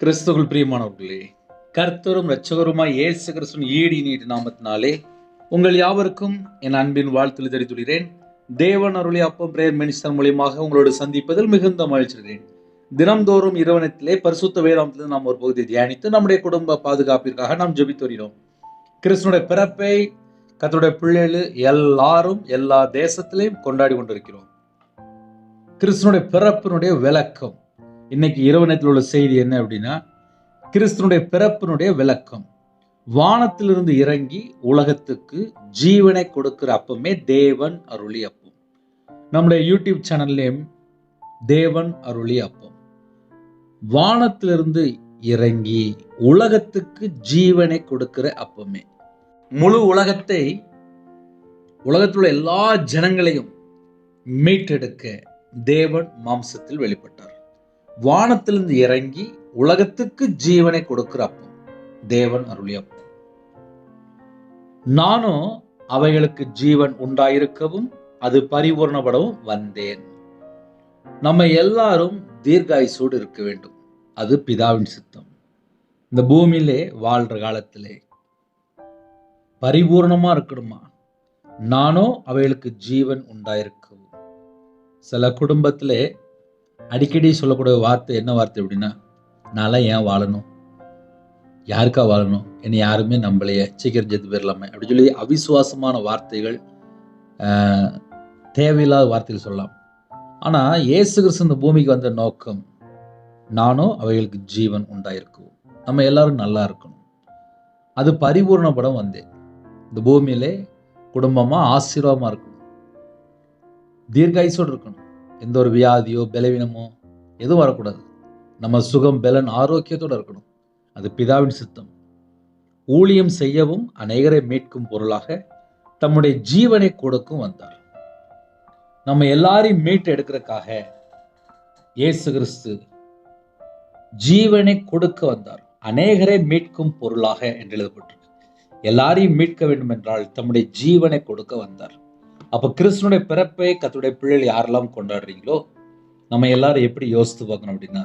கிறிஸ்துவுக்குள் பிரியமானவர்களே, கர்த்தரும் இரட்சகருமாய் இயேசு கிறிஸ்துவின் ஈடு நீட்டு நாமத்தினாலே உங்கள் யாவருக்கும் என் அன்பின் வாழ்த்துக்களை தெரிவித்துள்ளேன். தேவன் அருளிய அப்பம் பிரேயர் மினிஸ்டர் மூலியமாக உங்களோடு சந்திப்பதில் மிகுந்த மகிழ்ச்சிகிறேன். தினம்தோறும் இரவனத்திலே பரிசுத்த வேதாகமத்திலிருந்து நாம் ஒரு பகுதியை தியானித்து நம்முடைய குடும்ப பாதுகாப்பிற்காக நாம் ஜெபித்து வருகிறோம். கிறிஸ்துனுடைய பிறப்பை கர்த்தருடைய பிள்ளைகள் எல்லாரும் எல்லா தேசத்திலையும் கொண்டாடி கொண்டிருக்கிறோம். கிறிஸ்துனுடைய பிறப்பினுடைய விளக்கம் இன்னைக்கு இரவனத்தில் உள்ள செய்தி என்ன அப்படின்னா, கிறிஸ்துனுடைய பிறப்பினுடைய விளக்கம். வானத்திலிருந்து இறங்கி உலகத்துக்கு ஜீவனை கொடுக்கிற அப்பமே தேவன் அருளி அப்பம். நம்முடைய யூடியூப் சேனல்லையும் தேவன் அருளி அப்பம். வானத்திலிருந்து இறங்கி உலகத்துக்கு ஜீவனை கொடுக்கிற அப்பமே. முழு உலகத்தை, உலகத்தில் உள்ள எல்லா ஜனங்களையும் மீட்டெடுக்க தேவன் மாம்சத்தில் வெளிப்பட்டார். வானத்திலிருந்து இறங்கி உலகத்துக்கு ஜீவனை கொடுக்கிற அப்பம் தேவன் அருளிய அப்பம். நானும் அவைகளுக்கு ஜீவன் உண்டாயிருக்கவும் அது பரிபூர்ணப்படவும் வந்தேன். நம்ம எல்லாரும் தீர்காயுசோடு இருக்க வேண்டும். அது பிதாவின் சித்தம். இந்த பூமியிலே வாழ்ற காலத்திலே பரிபூர்ணமா இருக்கணுமா, நானும் அவைகளுக்கு ஜீவன் உண்டாயிருக்கவும். சில குடும்பத்திலே அடிக்கடி சொல்லக்கூடிய வார்த்தை என்ன வார்த்தை அப்படின்னா, நான்லாம் ஏன் வாழணும், யாருக்கா வாழணும், என்னை யாருமே நம்மளையே சீக்கிரம் செத்து போயிடலாமே அப்படி சொல்லி அவிசுவாசமான வார்த்தைகள், தேவையில்லாத வார்த்தைகள் சொல்லலாம். ஆனால் இயேசு கிறிஸ்து இந்த பூமிக்கு வந்த நோக்கம், நானும் அவைகளுக்கு ஜீவன் உண்டாயிருக்கும், நம்ம எல்லாரும் நல்லா இருக்கணும், அது பரிபூர்ணப்படம் வந்தேன். இந்த பூமியிலே குடும்பமாக ஆசீர்வாதமாக இருக்கணும், தீர்காயுசோடு இருக்கணும், எந்த ஒரு வியாதியோ பலவீனமோ எதுவும் வரக்கூடாது, நம்ம சுகம் பலன் ஆரோக்கியத்தோடு இருக்கணும். அது பிதாவின் சித்தம். ஊழியம் செய்யவும் அநேகரை மீட்கும் பொருளாக தம்முடைய ஜீவனை கொடுக்கும் வந்தார். நம்ம எல்லாரையும் மீட்டு எடுக்கிறதுக்காக இயேசு கிறிஸ்து ஜீவனை கொடுக்க வந்தார். அநேகரை மீட்கும் பொருளாக என்று எழுதப்பட்டிருக்கு. எல்லாரையும் மீட்க வேண்டும் என்றால் தம்முடைய ஜீவனை கொடுக்க வந்தார். அப்போ கிறிஸ்துனுடைய பிறப்பை கர்த்தருடைய பிள்ளைகள் யாரெல்லாம் கொண்டாடுறீங்களோ, நம்ம எல்லாரும் எப்படி யோசித்து பார்க்கணும் அப்படின்னா,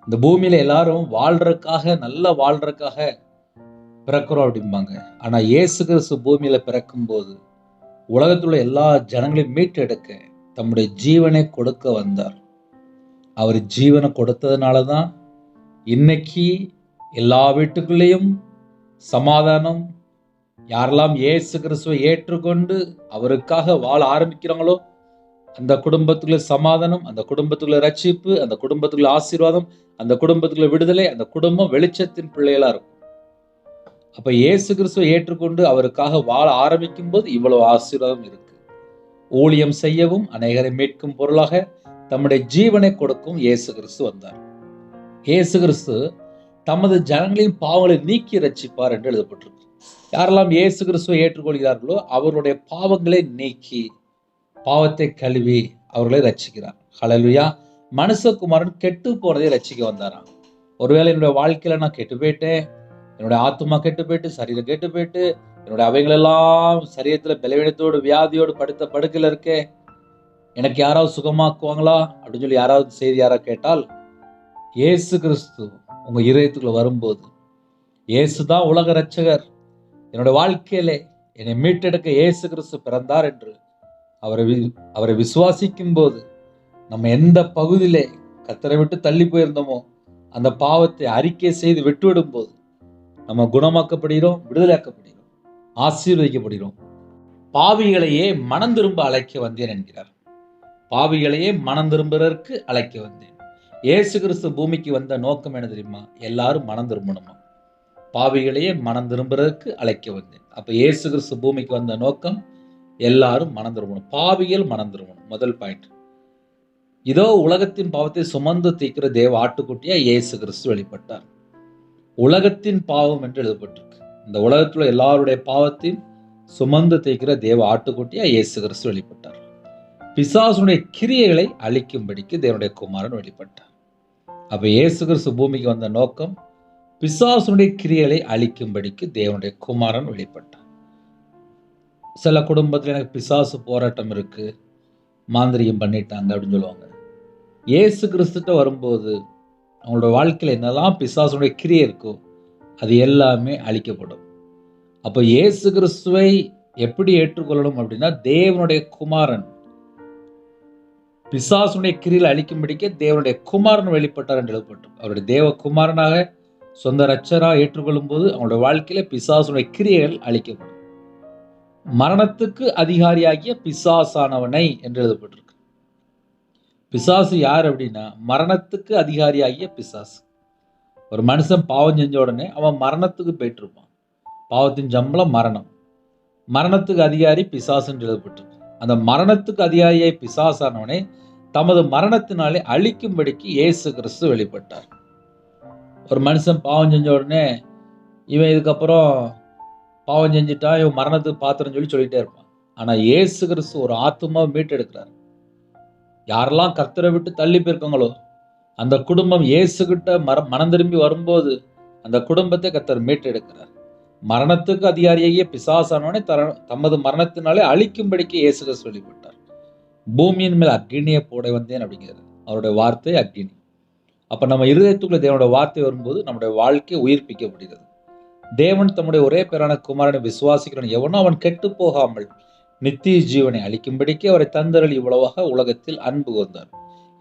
இந்த பூமியில எல்லாரும் வாழ்றதுக்காக, நல்லா வாழ்றதுக்காக பிறக்கிறோம் அப்படிம்பாங்க. ஆனா இயேசு கிறிஸ்து பூமியில பிறக்கும் போது உலகத்துல எல்லா ஜனங்களையும் மீட்டு எடுக்க தம்முடைய ஜீவனை கொடுக்க வந்தார். அவர் ஜீவனை கொடுத்ததுனாலதான் இன்னைக்கு எல்லா வீட்டுக்குள்ளேயும் சமாதானம். யாரெல்லாம் இயேசு கிறிஸ்துவை ஏற்றுக்கொண்டு அவருக்காக வாழ ஆரம்பிக்கிறாங்களோ அந்த குடும்பத்துக்குள்ள சமாதானம், அந்த குடும்பத்துக்குள்ள ரட்சிப்பு, அந்த குடும்பத்துக்குள்ள ஆசீர்வாதம், அந்த குடும்பத்துக்குள்ள விடுதலை, அந்த குடும்பம் வெளிச்சத்தின் பிள்ளைகளா இருக்கும். அப்ப இயேசு கிறிஸ்துவை ஏற்றுக்கொண்டு அவருக்காக வாழ ஆரம்பிக்கும் போது இவ்வளவு ஆசீர்வாதம் இருக்கு. ஊழியம் செய்யவும் அநேகரை மீட்கும் பொருளாக தம்முடைய ஜீவனை கொடுக்கும் இயேசு கிறிஸ்து வந்தார். இயேசு கிறிஸ்து தமது ஜனங்களின் பாவங்களை நீக்கி ரட்சிப்பார் என்று எழுதப்பட்டிருக்கு. யாரெல்லாம் இயேசு கிறிஸ்துவை ஏற்றுக்கொள்கிறார்களோ அவருடைய பாவங்களை நீக்கி, பாவத்தை கழுவி அவர்களை ரட்சிக்கிறார். ஹல்லேலூயா. மனுஷகுமாரன் கெட்டு போனதை ரட்சிக்க வந்தாராம். ஒருவேளை என்னுடைய வாழ்க்கையில நான் கெட்டு போயிட்டேன், என்னுடைய ஆத்மா கெட்டு போயிட்டு, சரீரம் கெட்டு போயிட்டு, என்னுடைய அவைகளெல்லாம் சரீரத்துல பலவீனத்தோடு வியாதியோடு படுத்த படுக்கையில இருக்கேன், எனக்கு யாராவது சுகமாக்குவாங்களா அப்படின்னு சொல்லி யாராவது செய்தி யாராவது கேட்டால், இயேசு கிறிஸ்து உங்க இதயத்துக்குள்ள வரும்போது, இயேசுதான் உலக ரட்சகர், என்னுடைய வாழ்க்கையிலே என்னை மீட்டெடுக்க இயேசு கிறிஸ்து பிறந்தார் என்று அவரை விசுவாசிக்கும் போது, நம்ம எந்த பகுதியிலே கர்த்தரை விட்டு தள்ளி போயிருந்தோமோ அந்த பாவத்தை அறிக்கை செய்து விட்டுவிடும் போது நம்ம குணமாக்கப்படுகிறோம், விடுதலையாக்கப்படுகிறோம், ஆசீர்வதிக்கப்படுகிறோம். பாவிகளையே மனம் திரும்ப அழைக்க வந்தேன் என்கிறார். பாவிகளையே மனம் திரும்புவதற்கு அழைக்க வந்தேன். இயேசு கிறிஸ்து பூமிக்கு வந்த நோக்கம் என்ன தெரியுமா? எல்லாரும் மனம் திரும்பணுமா, பாவிகளையே மனம் திரும்புறதுக்கு அழைக்க வந்தேன். அப்ப இயேசு கிறிஸ்து பூமிக்கு வந்த நோக்கம் எல்லாரும் மனம் திரும்பணும், பாவிகள் மனம் திரும்பணும். முதல் பாயிண்ட். இதோ உலகத்தின் பாவத்தை சுமந்து தீர்க்கிற தேவ ஆட்டுக்குட்டியா இயேசு கிறிஸ்து வெளிப்பட்டார். உலகத்தின் பாவம் என்று எழுதப்பட்டிருக்கு. இந்த உலகத்துல எல்லாருடைய பாவத்தையும் சுமந்து தீர்க்கிற தேவ ஆட்டுக்குட்டியா இயேசு கிறிஸ்து வெளிப்பட்டார். பிசாசுடைய கிரியைகளை அழிக்கும்படிக்கு தேவனுடைய குமாரன் வெளிப்பட்டார். அப்ப இயேசு கிறிஸ்து பூமிக்கு வந்த நோக்கம் பிசாசுடைய கிரியைகளை அழிக்கும்படிக்கு தேவனுடைய குமாரன் வெளிப்பட்டார். சில குடும்பத்தில் எனக்கு பிசாசு போராட்டம் இருக்கு, மாந்திரிகம் பண்ணிட்டாங்க அப்படின்னு சொல்லுவாங்க. இயேசு கிறிஸ்துட்ட வரும்போது அவங்களோட வாழ்க்கையில் என்னெல்லாம் பிசாசுடைய கிரியை இருக்கோ அது எல்லாமே அழிக்கப்படும். அப்போ இயேசு கிறிஸ்துவை எப்படி ஏற்றுக்கொள்ளணும் அப்படின்னா, தேவனுடைய குமாரன் பிசாசுடைய கிரியில் அழிக்கும்படிக்க தேவனுடைய குமாரன் வெளிப்பட்டார் என்று எழுதப்பட்டோம். அவருடைய தேவ குமாரனாக சொந்த இரட்சகராக ஏற்றுக்கொள்ளும் போது அவங்களுடைய வாழ்க்கையில பிசாசுடைய கிரியைகள் அழிக்கப்படும். மரணத்துக்கு அதிகாரியாகிய பிசாசானவனை என்று எழுதப்பட்டிருக்கு. பிசாசு யார் அப்படின்னா, மரணத்துக்கு அதிகாரியாகிய பிசாசு. ஒரு மனுஷன் பாவம் செஞ்ச உடனே அவன் மரணத்துக்கு போயிட்டு இருப்பான். பாவத்தின் சம்பளம் மரணம். மரணத்துக்கு அதிகாரி பிசாசு என்று எழுதப்பட்டிருக்கு. அந்த மரணத்துக்கு அதிகாரியாய் பிசாசானவனை தமது மரணத்தினாலே அழிக்கும்படிக்கு இயேசு கிறிஸ்து வெளிப்பட்டார். ஒரு மனுஷன் பாவம் செஞ்ச உடனே இவன் இதுக்கப்புறம் பாவம் செஞ்சுட்டா இவன் மரணத்துக்கு பாத்திரம் சொல்லிட்டே இருப்பான். ஆனா இயேசு கிறிஸ்து ஒரு ஆத்துமாவை மீட்டெடுக்கிறார். யாரெல்லாம் கர்த்தரை விட்டு தள்ளி போயிருக்காங்களோ அந்த குடும்பம் இயேசு கிட்ட மனம் திரும்பி வரும்போது அந்த குடும்பத்தை கர்த்தர் மீட்டெடுக்கிறார். மரணத்துக்கு அதிகாரியாகிய பிசாசானவனை தமது மரணத்தினாலே அழிக்கும்படிக்கு இயேசு கிறிஸ்து வெளிப்பட்டார். பூமியின் மேல் அக்னியை போட வந்தேன் அப்படிங்கிறது அவருடைய வார்த்தை அக்னி. அப்ப நம்ம இருதயத்துக்குள்ள தேவனுடைய வார்த்தை வரும்போது நம்முடைய வாழ்க்கை உயிர்ப்பிக்கப்படுகிறது. தேவன் தம்முடைய ஒரே பேரான குமாரனை விசுவாசிக்கிறவன் எவனோ அவன் கெட்டு போகாமல் நித்திய ஜீவனை அளிக்கும்படிக்கு அவரை தந்தரல் இவ்வளவாக உலகத்தில் அன்பு கொண்டார்.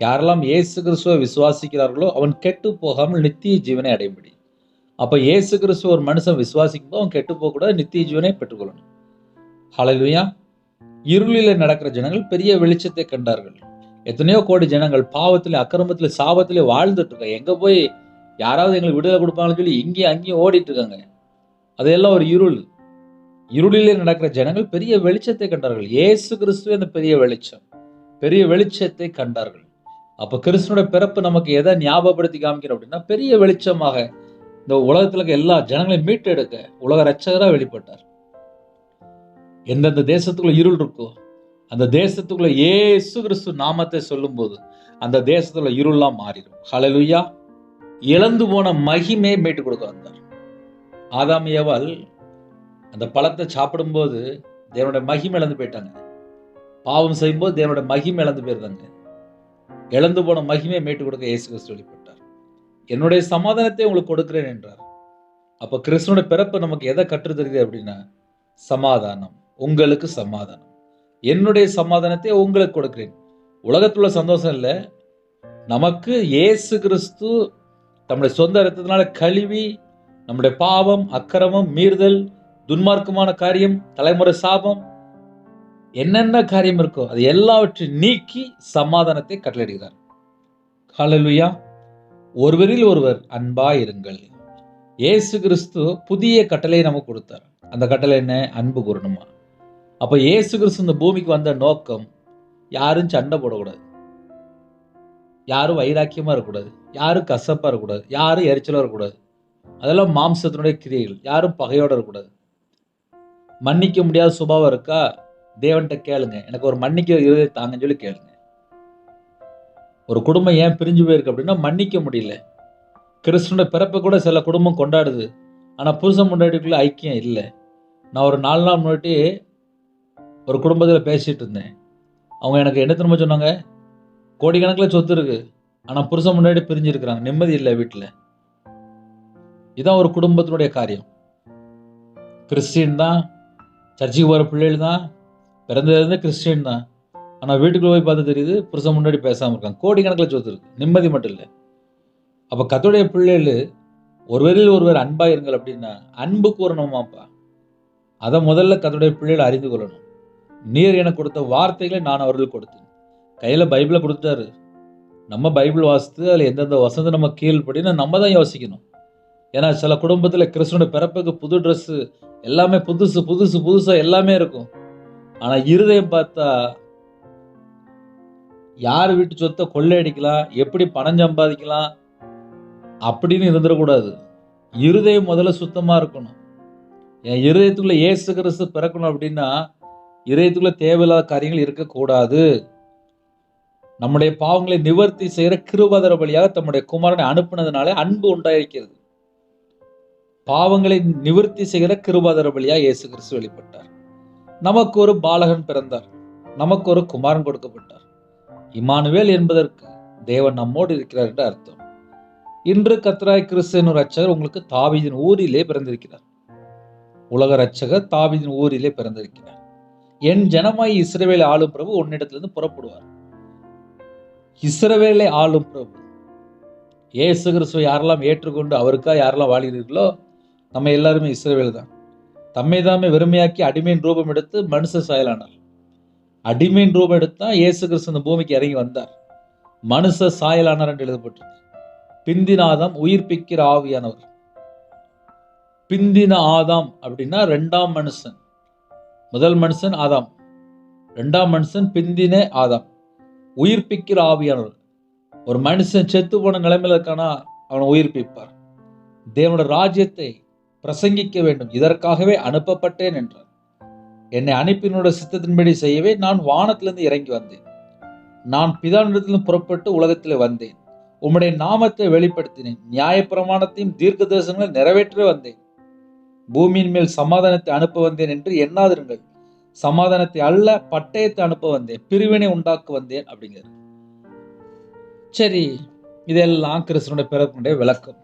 யாரெல்லாம் இயேசு கிறிஸ்துவை விசுவாசிக்கிறார்களோ அவன் கெட்டு போகாமல் நித்திய ஜீவனை அடையும்படி. அப்ப இயேசு கிறிஸ்துவ ஒரு மனுஷன் விசுவாசிக்கும் போது அவன் கெட்டு போக கூட நித்திய ஜீவனை பெற்றுக்கொள்ளணும். ஹல்லேலூயா. இருளில நடக்கிற ஜனங்கள் பெரிய வெளிச்சத்தை கண்டார்கள். எத்தனையோ கோடி ஜனங்கள் பாவத்திலே அக்கிரமத்திலே சாபத்திலே வாழ்ந்துட்டு இருக்காங்க. எங்க போய் யாராவது எங்களுக்கு விடுதலை கொடுப்பாங்கன்னு சொல்லி இங்கேயும் அங்கேயும் ஓடிட்டு இருக்காங்க. அதெல்லாம் ஒரு இருள். இருளிலே நடக்கிற ஜனங்கள் பெரிய வெளிச்சத்தை கண்டார்கள். இயேசு கிறிஸ்துவே அந்த பெரிய வெளிச்சத்தை கண்டார்கள். அப்ப கிறிஸ்துவோட பிறப்பு நமக்கு எதை ஞாபகப்படுத்தி காமிக்கிறோம் அப்படின்னா, பெரிய வெளிச்சமாக இந்த உலகத்துல இருக்க எல்லா ஜனங்களையும் மீட்டெடுக்க உலக இரட்சகராக வெளிப்பட்டார். எந்தெந்த தேசத்துக்குள்ள இருள் இருக்கோ அந்த தேசத்துக்குள்ள இயேசு கிறிஸ்து நாமத்தை சொல்லும் போது அந்த தேசத்துல இருள்லாம் மாறிடும். ஹல்லேலூயா. இழந்து போன மகிமையை மீட்டு கொடுக்க வந்தார். ஆதாம் ஏவாள் அந்த பழத்தை சாப்பிடும்போது தேவனுடைய மகிமை இழந்து போயிட்டாங்க. பாவம் செய்யும்போது தேவனுடைய மகிமை இழந்து போயிருந்தாங்க. இழந்து போன மகிமையை மீட்டு கொடுக்க இயேசு கிறிஸ்து வெளிப்பட்டார். என்னுடைய சமாதானத்தை உங்களுக்கு கொடுக்கிறேன் என்றார். அப்ப கிறிஸ்துவோட பிறப்பு நமக்கு எதை கற்றுத்தருது அப்படின்னா, சமாதானம். உங்களுக்கு சமாதானம். என்னுடைய சமாதானத்தை உங்களுக்கு கொடுக்கிறேன். உலகத்துள்ள சந்தோஷம் இல்லை, நமக்கு இயேசு கிறிஸ்து நம்முடைய சொந்த இரத்தத்தினால கழுவி நம்முடைய பாவம், அக்கிரமம், மீறுதல், துன்மார்க்கமான காரியம், தலைமுறை சாபம், என்னென்ன காரியம் இருக்கோ அது எல்லாவற்றையும் நீக்கி சமாதானத்தை கட்டளையிடுகிறார். ஹல்லேலூயா. ஒருவரில் ஒருவர் அன்பாய் இருங்கள். இயேசு கிறிஸ்து புதிய கட்டளையை நமக்கு கொடுத்தார். அந்த கட்டளை என்ன? அன்பு கூறணுமா. அப்ப இயேசு கிறிஸ்து இந்த பூமிக்கு வந்த நோக்கம், யாரும் சண்டை போடக்கூடாது, யாரும் வைராக்கியமா இருக்கக்கூடாது, யாரும் கசப்பா இருக்கக்கூடாது, யாரும் எரிச்சலா இருக்கக்கூடாது. அதெல்லாம் மாம்சத்தினுடைய கிரியைகள். யாரும் பகையோட இருக்கக்கூடாது. மன்னிக்க முடியாத சுபாவம் இருக்கா? தேவன்கிட்ட கேளுங்க, எனக்கு ஒரு மன்னிக்க இருதயத்தை தாங்கன்னு சொல்லி கேளுங்க. ஒரு குடும்பம் ஏன் பிரிஞ்சு போயிருக்கு அப்படின்னா மன்னிக்க முடியல. கிறிஸ்துவோட பிறப்பை கூட சில குடும்பம் கொண்டாடுது, ஆனா புருஷன் பொண்டாட்டிக்குள்ள ஐக்கியம் இல்லை. நான் ஒரு 4 நாள் முன்னாடி ஒரு குடும்பத்தில் பேசிட்டு இருந்தேன். அவங்க எனக்கு என்ன திரும்ப சொன்னாங்க, கோடிக்கணக்கில் சொத்து இருக்கு, ஆனா புருஷன் முன்னாடி பிரிஞ்சு இருக்கிறாங்க, நிம்மதி இல்லை வீட்டில். இதான் ஒரு குடும்பத்தினுடைய காரியம். கிறிஸ்டின் தான், சர்ச்சுக்கு போகிற பிள்ளைகள் தான், பிறந்ததுலேருந்து கிறிஸ்டின் தான், ஆனால் வீட்டுக்குள்ள போய் பார்த்து தெரியுது புருஷன் முன்னாடி பேசாமல் இருக்காங்க. கோடிக்கணக்கில் சொத்து இருக்கு, நிம்மதி மட்டும் இல்லை. அப்போ கர்த்தருடைய பிள்ளைகள் ஒருவரில் ஒருவர் அன்பாக இருங்கள் அப்படின்னா அன்பு கூறணுமாப்பா. அதை முதல்ல கர்த்தருடைய பிள்ளைகள் அறிந்து கொள்ளணும். நீர் எனக்கு கொடுத்த வார்த்தைகளை நான் அவர்களுக்கு கொடுத்தேன். கையில் பைபிளை கொடுத்தாரு, நம்ம பைபிள் வாசித்து அதில் எந்தெந்த வசந்த நம்ம கீழ்படின்னு நம்ம தான் யோசிக்கணும். ஏன்னா சில குடும்பத்தில் கிறிஸ்துவோட பிறப்புக்கு புது ட்ரெஸ்ஸு எல்லாமே புதுசு புதுசு புதுசாக எல்லாமே இருக்கும். ஆனால் இருதயம் பார்த்தா யார் வீட்டு சொத்தை கொள்ளையடிக்கலாம், எப்படி பணம் சம்பாதிக்கலாம் அப்படின்னு இருந்துடக்கூடாது. இருதயம் முதல்ல சுத்தமாக இருக்கணும். என் இருதயத்துக்குள்ள இயேசு கிறிஸ்து பிறக்கணும் அப்படின்னா இருதயத்துக்குள்ள தேவையில்லாத காரியங்கள் இருக்கக்கூடாது. நம்முடைய பாவங்களை நிவர்த்தி செய்கிற கிருபாதார வழியாக தம்முடைய குமாரனை அனுப்பினதுனாலே அன்பு உண்டாயிருக்கிறது. பாவங்களை நிவர்த்தி செய்கிற கிருபாதார வழியாக இயேசு கிறிஸ்து வெளிப்பட்டார். நமக்கு ஒரு பாலகன் பிறந்தார், நமக்கு ஒரு குமாரன் கொடுக்கப்பட்டார். இம்மானுவேல் என்பதற்கு தேவன் நம்மோடு இருக்கிறார் என்று அர்த்தம். இன்று கர்த்தராகிய கிறிஸ்து என்னும் இரட்சகர் உங்களுக்கு தாவீதின் ஊரிலே பிறந்திருக்கிறார். உலக இரட்சகர் தாவீதின் ஊரிலே பிறந்திருக்கிறார். என் ஜனமாய் இஸ்ரவேலை ஆளும் பிரபு உன்னிடத்திலிருந்து புறப்படுவார். இஸ்ரவேலை ஆளும் பிரபு இயேசு கிறிஸ்துவை யாரெல்லாம் ஏற்றுக்கொண்டு அவருக்காக யாரெல்லாம் வாழ்கிறீர்களோ நம்ம எல்லாருமே இஸ்ரவேல் தான். தம்மை தாமே வெறுமையாக்கி அடிமையின் ரூபம் எடுத்து மனுஷ சாயலானார். அடிமையின் ரூபம் எடுத்தா இயேசு கிறிஸ்து இந்த பூமிக்கு இறங்கி வந்தார். மனுஷ சாயலானார் என்று எழுதப்பட்டிருக்கு. பிந்தின ஆதாம் உயிர்ப்பிக்கிற ஆவியானவர். பிந்தின ஆதாம் அப்படின்னா ரெண்டாம் மனுஷன். முதல் மனுஷன் ஆதாம், ரெண்டாம் மனுஷன் பிந்தின ஆதாம். உயிர்ப்பிக்கிற ஆவியானவர். ஒரு மனுஷன் செத்து போன நிலைமையில இருக்கானா அவனை உயிர்ப்பிப்பார். தேவனுடைய ராஜ்யத்தை பிரசங்கிக்க வேண்டும், இதற்காகவே அனுப்பப்பட்டேன் என்றார். என்னை அனுப்பினுடைய சித்தத்தின்படி செய்யவே நான் வானத்திலிருந்து இறங்கி வந்தேன். நான் பிதாவிடத்திலிருந்து புறப்பட்டு உலகத்திலே வந்தேன். உம்முடைய நாமத்தை வெளிப்படுத்தினேன். நியாயப்பிரமாணத்தையும் தீர்க்க தரிசனங்களை நிறைவேற்ற வந்தேன். பூமியின் மேல் சமாதானத்தை அனுப்ப வந்தேன் என்று எண்ணாதிருங்கள். சமாதானத்தை அல்ல, பட்டயத்தை அனுப்ப வந்தேன், பிரிவினை உண்டாக்க வந்தேன் அப்படிங்கிறது. சரி, இதெல்லாம் கிறிஸ்துவனுடைய பிறப்புடைய விளக்கம்.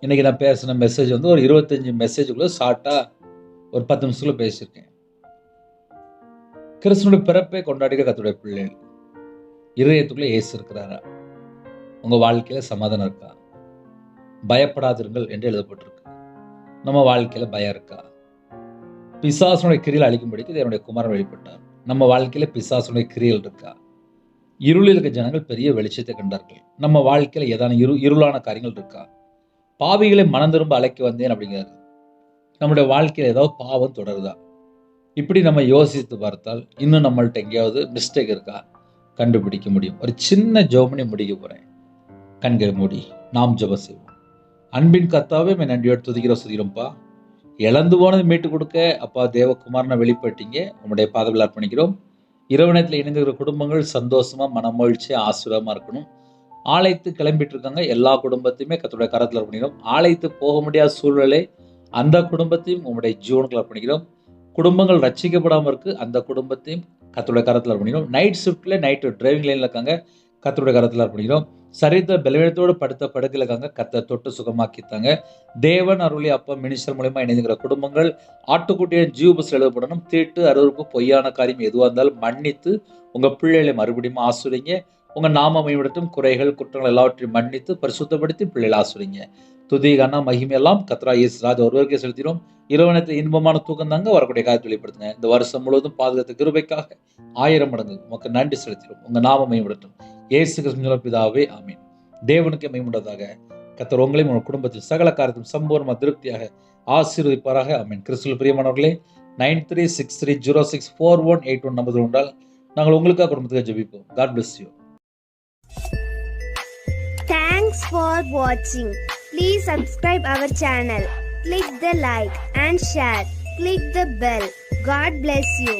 இன்னைக்கு நான் பேசின மெசேஜ் ஒரு 25 மெசேஜுக்குள்ள ஷார்ட்டா ஒரு 10 நிமிஷத்துல பேசியிருக்கேன். கிறிஸ்துவனுடைய பிறப்பை கொண்டாடிக்க கர்த்தருடைய பிள்ளைகள் இருதயத்துக்குள்ள இயேசு இருக்கிறாரா? உங்க வாழ்க்கையில சமாதானம் இருக்கா? பயப்படாதிருங்கள் என்று எழுதப்பட்டிருக்கு. நம்ம வாழ்க்கையில பயம் இருக்கா? பிசாசுடைய கிரியல் அழிக்கும்படிக்கு தேவனுடைய குமாரன் வெளிப்பட்டார். நம்ம வாழ்க்கையில பிசாசுடைய கிரியல் இருக்கா? இருளில் இருக்க ஜனங்கள் பெரிய வெளிச்சத்தை கண்டார்கள். நம்ம வாழ்க்கையில ஏதான இருளான காரியங்கள் இருக்கா? பாவிகளை மனம் திரும்ப அழைக்க வந்தேன் அப்படிங்கிறாரு. நம்முடைய வாழ்க்கையில ஏதாவது பாவம் தொடருதா? இப்படி நம்ம யோசித்து பார்த்தால் இன்னும் நம்மள்ட்ட எங்கேயாவது மிஸ்டேக் இருக்கா கண்டுபிடிக்க முடியும். ஒரு சின்ன ஜெபம் முடிக்க போறேன். கண்களை மூடி நாம் ஜெபம் செய்வோம். அன்பின் கர்த்தாவே, நன்றியோடு துதிக்கிறோம்ப்பா. இழந்து போனது மீட்டு கொடுக்க அப்பா தேவகுமாரனை வெளிப்பட்டீங்க. உங்களுடைய பாதவில் அர்ப்பணிக்கிறோம். இரவு நேரத்தில் இணைந்திருக்கிற குடும்பங்கள் சந்தோஷமா மனமகிழ்ச்சி ஆசீர்வாதமா இருக்கணும். ஆலயத்து கிளம்பிட்டு இருக்காங்க, எல்லா குடும்பத்தையுமே கர்த்தருடைய கரத்தில் அர்ப்பணிக்கிறோம். ஆலயத்து போக முடியாத சூழ்நிலை அந்த குடும்பத்தையும் உங்களுடைய ஜீவனுக்குள் அர்ப்பணிக்கிறோம். குடும்பங்கள் ரட்சிக்கப்படாமல் இருக்கு, அந்த குடும்பத்தையும் கர்த்தருடைய கரத்தில் அர்ப்பணிக்கிறோம். நைட் ஷிஃப்ட்ல நைட்டு டிரைவிங் லைன்ல இருக்காங்க, கர்த்தருடைய கரத்தில் அர்ப்பணிக்கிறோம். சரீரத்தை பலவீனத்தோடு படுத்த படுக்கையில் இருக்காங்க, கர்த்தர் தொட்டு சுகமாக்கித்தாங்க. தேவன் அருளி அப்பா மினிஸ்டர் மூலமா இணைந்துங்கிற குடும்பங்கள் ஆட்டுக்குட்டியை ஜீவபஸ் எழுதப்படணும். தீட்டு அருவருப்பு பொய்யான காரியம் எதுவாக இருந்தாலும் மன்னித்து உங்க பிள்ளைகளை மறுபடியும் ஆசுரிங்க. உங்க நாம மேம்படுத்தும் குறைகள் குற்றங்கள் எல்லாவற்றையும் மன்னித்து பரிசுத்தப்படுத்தி பிள்ளைகளை ஆசுரிங்க. துதி கன மகிமையெல்லாம் கர்த்தராகிய இயேசு ராஜா ஒருவருக்கே செலுத்தினோம். இரவனத்தில் இன்பமான தூக்கம் தாங்க வரக்கூடிய காரியத்தை வெளிப்படுத்துங்க. இந்த வருஷம் முழுவதும் பாதுகாத்த கிருபைக்காக 1000 மடங்கு உமக்கு நன்றி செலுத்தினோம். உங்க நாம மேம்படுத்தும் இயேசு கிறிஸ்து பிதாவே, ஆமீன். தேவனுக்கு மேம்படுவதாக. கர்த்தர் உங்களையும் உங்கள் குடும்பத்தில் சகல காரியத்தையும் சம்பூர்ணமாக திருப்தியாக ஆசீர்வதிப்பாராக, ஆமீன். கிறிஸ்துவில் பிரியமானவர்களே, 9363064181 நம்பர் உண்டால் நாங்கள் உங்களுக்காக குடும்பத்துக்கு ஜெபிப்போம். God bless you. Thanks for watching. Please subscribe our channel. Click the like and share. Click the bell. God bless you.